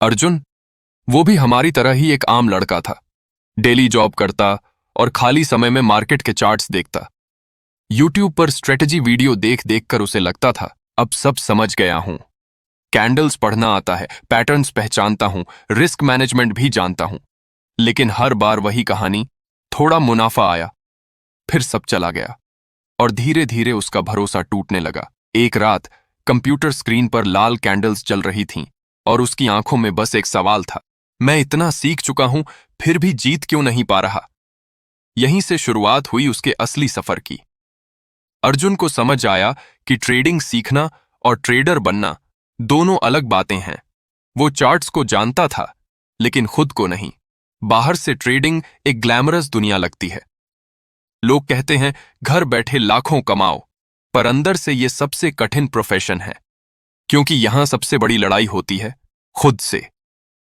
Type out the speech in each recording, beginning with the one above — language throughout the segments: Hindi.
अर्जुन, वो भी हमारी तरह ही एक आम लड़का था। डेली जॉब करता और खाली समय में मार्केट के चार्ट्स देखता। यूट्यूब पर स्ट्रेटजी वीडियो देख देख कर उसे लगता था अब सब समझ गया हूं। कैंडल्स पढ़ना आता है, पैटर्न्स पहचानता हूं, रिस्क मैनेजमेंट भी जानता हूं। लेकिन हर बार वही कहानी, थोड़ा मुनाफा आया, फिर सब चला गया और धीरे धीरे उसका भरोसा टूटने लगा। एक रात कंप्यूटर स्क्रीन पर लाल कैंडल्स जल रही थीं और उसकी आंखों में बस एक सवाल था, मैं इतना सीख चुका हूं फिर भी जीत क्यों नहीं पा रहा। यहीं से शुरुआत हुई उसके असली सफर की। अर्जुन को समझ आया कि ट्रेडिंग सीखना और ट्रेडर बनना दोनों अलग बातें हैं। वो चार्ट्स को जानता था लेकिन खुद को नहीं। बाहर से ट्रेडिंग एक ग्लैमरस दुनिया लगती है। लोग कहते हैं घर बैठे लाखों कमाओ, पर अंदर से ये सबसे कठिन प्रोफेशन है, क्योंकि यहां सबसे बड़ी लड़ाई होती है खुद से,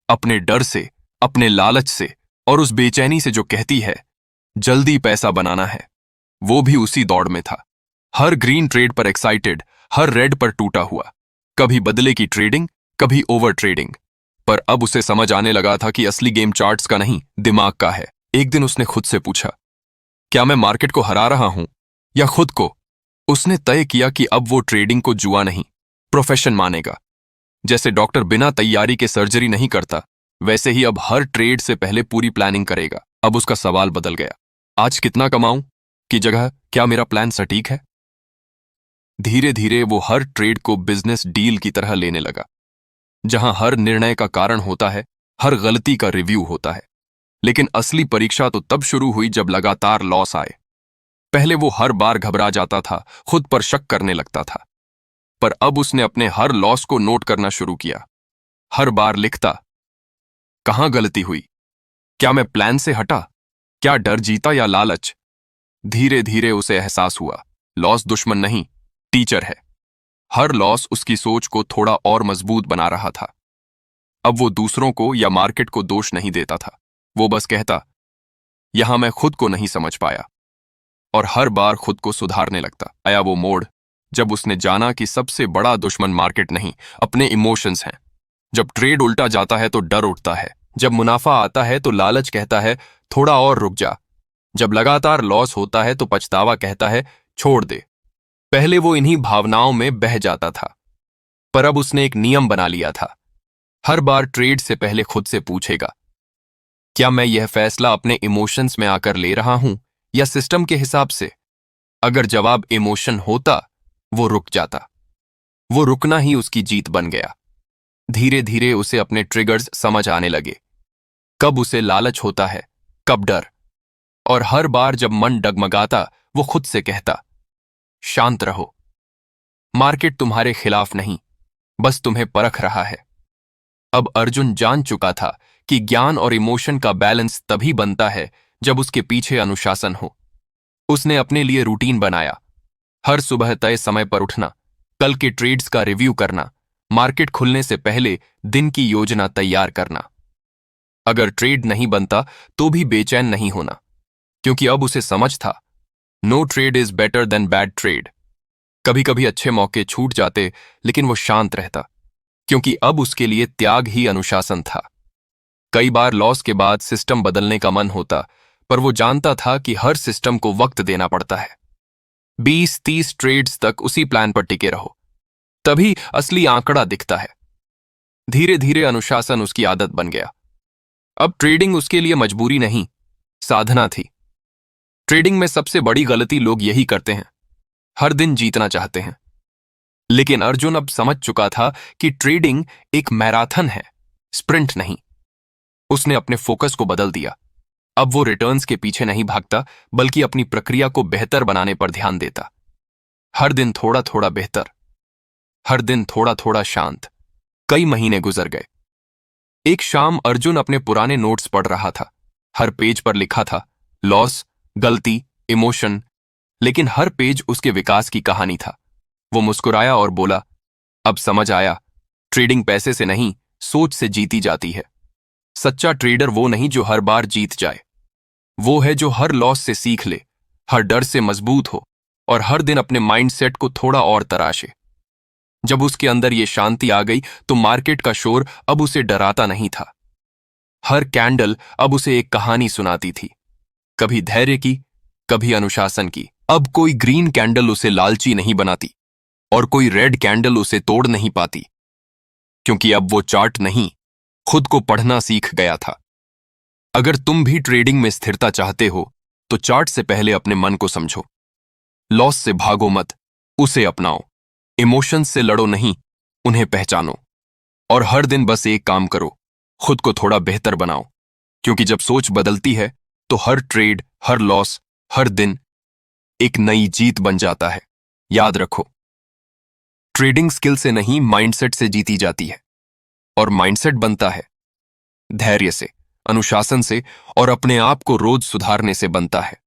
अपने डर से, अपने लालच से और उस बेचैनी से जो कहती है जल्दी पैसा बनाना है। वो भी उसी दौड़ में था, हर ग्रीन ट्रेड पर एक्साइटेड, हर रेड पर टूटा हुआ, कभी बदले की ट्रेडिंग, कभी ओवर ट्रेडिंग। पर अब उसे समझ आने लगा था कि असली गेम चार्ट्स का नहीं, दिमाग का है। एक दिन उसने खुद से पूछा, क्या मैं मार्केट को हरा रहा हूं या खुद को? उसने तय किया कि अब वो ट्रेडिंग को जुआ नहीं, प्रोफेशन मानेगा। जैसे डॉक्टर बिना तैयारी के सर्जरी नहीं करता, वैसे ही अब हर ट्रेड से पहले पूरी प्लानिंग करेगा। अब उसका सवाल बदल गया, आज कितना कमाऊं की जगह क्या मेरा प्लान सटीक है? धीरे धीरे वो हर ट्रेड को बिजनेस डील की तरह लेने लगा, जहां हर निर्णय का कारण होता है, हर गलती का रिव्यू होता है। लेकिन असली परीक्षा तो तब शुरू हुई जब लगातार लॉस आए। पहले वो हर बार घबरा जाता था, खुद पर शक करने लगता था। पर अब उसने अपने हर लॉस को नोट करना शुरू किया। हर बार लिखता, कहां गलती हुई, क्या मैं प्लान से हटा, क्या डर जीता या लालच। धीरे धीरे उसे एहसास हुआ, लॉस दुश्मन नहीं, टीचर है। हर लॉस उसकी सोच को थोड़ा और मजबूत बना रहा था। अब वो दूसरों को या मार्केट को दोष नहीं देता था, वो बस कहता, यहां मैं खुद को नहीं समझ पाया। और हर बार खुद को सुधारने लगता। आया वो मोड़ जब उसने जाना कि सबसे बड़ा दुश्मन मार्केट नहीं, अपने इमोशंस हैं। जब ट्रेड उल्टा जाता है तो डर उठता है, जब मुनाफा आता है तो लालच कहता है थोड़ा और रुक जा, जब लगातार लॉस होता है तो पछतावा कहता है छोड़ दे। पहले वो इन्हीं भावनाओं में बह जाता था, पर अब उसने एक नियम बना लिया था। हर बार ट्रेड से पहले खुद से पूछेगा, क्या मैं यह फैसला अपने इमोशंस में आकर ले रहा हूं या सिस्टम के हिसाब से? अगर जवाब इमोशन होता, वो रुक जाता। वो रुकना ही उसकी जीत बन गया। धीरे धीरे उसे अपने ट्रिगर्स समझ आने लगे, कब उसे लालच होता है, कब डर। और हर बार जब मन डगमगाता, वो खुद से कहता, शांत रहो, मार्केट तुम्हारे खिलाफ नहीं, बस तुम्हें परख रहा है। अब अर्जुन जान चुका था कि ज्ञान और इमोशन का बैलेंस तभी बनता है जब उसके पीछे अनुशासन हो। उसने अपने लिए रूटीन बनाया, हर सुबह तय समय पर उठना, कल के ट्रेड्स का रिव्यू करना, मार्केट खुलने से पहले दिन की योजना तैयार करना। अगर ट्रेड नहीं बनता तो भी बेचैन नहीं होना, क्योंकि अब उसे समझ था, no trade is better than bad trade. कभी कभी अच्छे मौके छूट जाते, लेकिन वो शांत रहता, क्योंकि अब उसके लिए त्याग ही अनुशासन था। कई बार लॉस के बाद सिस्टम बदलने का मन होता, पर वो जानता था कि हर सिस्टम को वक्त देना पड़ता है। 20-30 ट्रेड्स तक उसी प्लान पर टिके रहो, तभी असली आंकड़ा दिखता है। धीरे धीरे अनुशासन उसकी आदत बन गया। अब ट्रेडिंग उसके लिए मजबूरी नहीं, साधना थी। ट्रेडिंग में सबसे बड़ी गलती लोग यही करते हैं, हर दिन जीतना चाहते हैं। लेकिन अर्जुन अब समझ चुका था कि ट्रेडिंग एक मैराथन है, स्प्रिंट नहीं। उसने अपने फोकस को बदल दिया। अब वो रिटर्न्स के पीछे नहीं भागता, बल्कि अपनी प्रक्रिया को बेहतर बनाने पर ध्यान देता। हर दिन थोड़ा थोड़ा बेहतर, हर दिन थोड़ा थोड़ा शांत। कई महीने गुजर गए। एक शाम अर्जुन अपने पुराने नोट्स पढ़ रहा था। हर पेज पर लिखा था लॉस, गलती, इमोशन, लेकिन हर पेज उसके विकास की कहानी था। वो मुस्कुराया और बोला, अब समझ आया, ट्रेडिंग पैसे से नहीं, सोच से जीती जाती है। सच्चा ट्रेडर वो नहीं जो हर बार जीत जाए, वो है जो हर लॉस से सीख ले, हर डर से मजबूत हो और हर दिन अपने माइंडसेट को थोड़ा और तराशे। जब उसके अंदर ये शांति आ गई तो मार्केट का शोर अब उसे डराता नहीं था। हर कैंडल अब उसे एक कहानी सुनाती थी, कभी धैर्य की, कभी अनुशासन की। अब कोई ग्रीन कैंडल उसे लालची नहीं बनाती और कोई रेड कैंडल उसे तोड़ नहीं पाती, क्योंकि अब वो चार्ट नहीं, खुद को पढ़ना सीख गया था। अगर तुम भी ट्रेडिंग में स्थिरता चाहते हो तो चार्ट से पहले अपने मन को समझो। लॉस से भागो मत, उसे अपनाओ। इमोशंस से लड़ो नहीं, उन्हें पहचानो। और हर दिन बस एक काम करो, खुद को थोड़ा बेहतर बनाओ, क्योंकि जब सोच बदलती है तो हर ट्रेड, हर लॉस, हर दिन एक नई जीत बन जाता है। याद रखो, ट्रेडिंग स्किल से नहीं, माइंडसेट से जीती जाती है। और माइंडसेट बनता है धैर्य से, अनुशासन से और अपने आप को रोज सुधारने से बनता है।